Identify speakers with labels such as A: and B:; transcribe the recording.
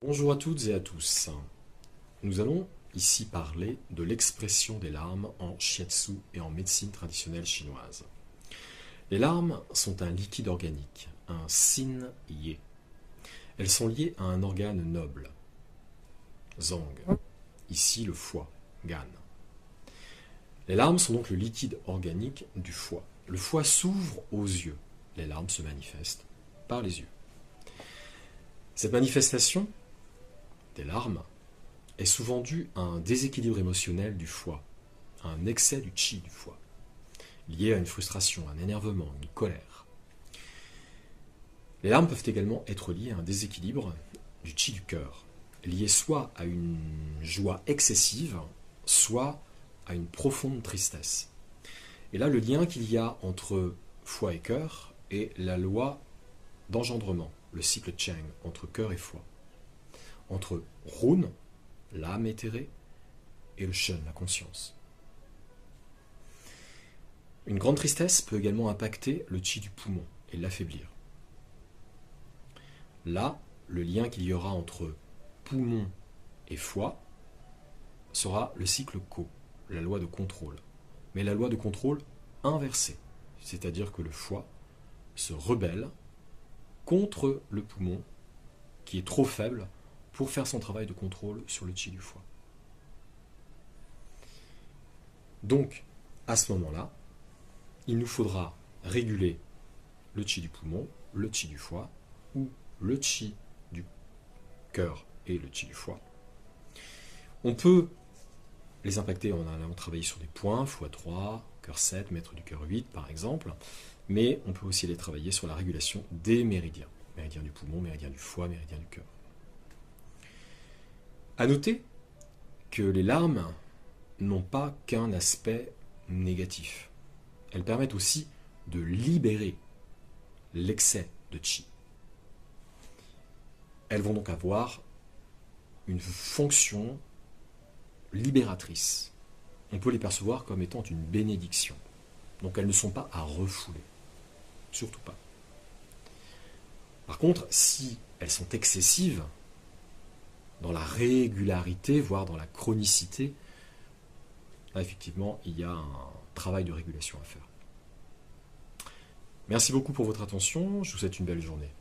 A: Bonjour à toutes et à tous. Nous allons ici parler de l'expression des larmes en shiatsu et en médecine traditionnelle chinoise. Les larmes sont un liquide organique, un sin ye. Elles sont liées à un organe noble, zong, ici le foie, gan. Les larmes sont donc le liquide organique du foie. Le foie s'ouvre aux yeux. Les larmes se manifestent par les yeux. Cette manifestation des larmes est souvent due à un déséquilibre émotionnel du foie, à un excès du qi du foie, lié à une frustration, un énervement, une colère. Les larmes peuvent également être liées à un déséquilibre du qi du cœur, lié soit à une joie excessive, soit à une profonde tristesse. Et là, le lien qu'il y a entre foie et cœur est la loi d'engendrement, le cycle Cheng, entre cœur et foie. Entre Run, l'âme éthérée, et le Shen, la conscience. Une grande tristesse peut également impacter le qi du poumon et l'affaiblir. Là, le lien qu'il y aura entre poumon et foie sera le cycle Ko, la loi de contrôle. Mais la loi de contrôle inversée, c'est-à-dire que le foie se rebelle contre le poumon qui est trop faible pour faire son travail de contrôle sur le qi du foie. Donc, à ce moment-là, il nous faudra réguler le qi du poumon, le qi du foie, ou le qi du cœur et le qi du foie. On peut les impacter en allant travailler sur des points, foie 3, cœur 7, maître du cœur 8 par exemple, mais on peut aussi les travailler sur la régulation des méridiens. Méridien du poumon, méridien du foie, méridien du cœur. À noter que les larmes n'ont pas qu'un aspect négatif. Elles permettent aussi de libérer l'excès de qi. Elles vont donc avoir une fonction libératrice. On peut les percevoir comme étant une bénédiction. Donc elles ne sont pas à refouler. Surtout pas. Par contre, si elles sont excessives, dans la régularité, voire dans la chronicité, là, effectivement, il y a un travail de régulation à faire. Merci beaucoup pour votre attention, je vous souhaite une belle journée.